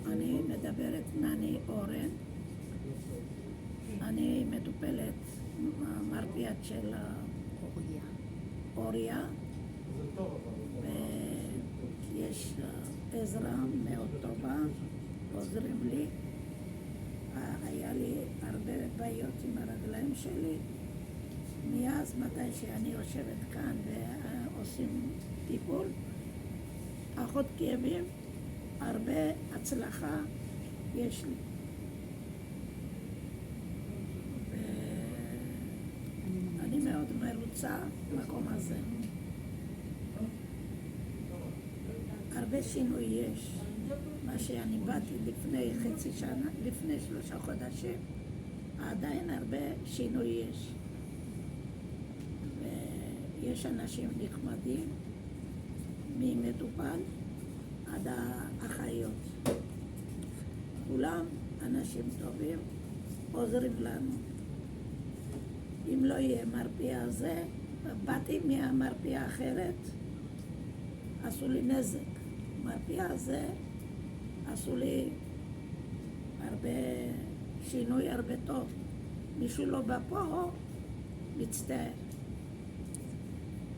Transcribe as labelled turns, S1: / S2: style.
S1: אני מדברת נני אורן. אני מטופלת מרפאת של אוריה. ויש עזרה מאוד טובה, עוזרים לי. היה לי הרבה בעיות עם הרגליים שלי. מאז מתי שאני יושבת כאן ועושים טיפול, אחות כאבים, הרבה הצלחה יש לי. ואני מאוד מרוצה במקום הזה. הרבה שינוי יש. מה שאני באתי לפני חצי שנה, לפני 3 חודשים, עדיין הרבה שינוי יש. ויש אנשים נחמדים, ממטופל עד האחיות. כולם אנשים טובים, עוזרים לנו. אם לא יהיה מרפאה הזה, באתי מהמרפאה אחרת, עשו לי נזק. מרפאה הזה עשו לי הרבה שינוי, הרבה טוב. מישהו לא בא פה, מצטער.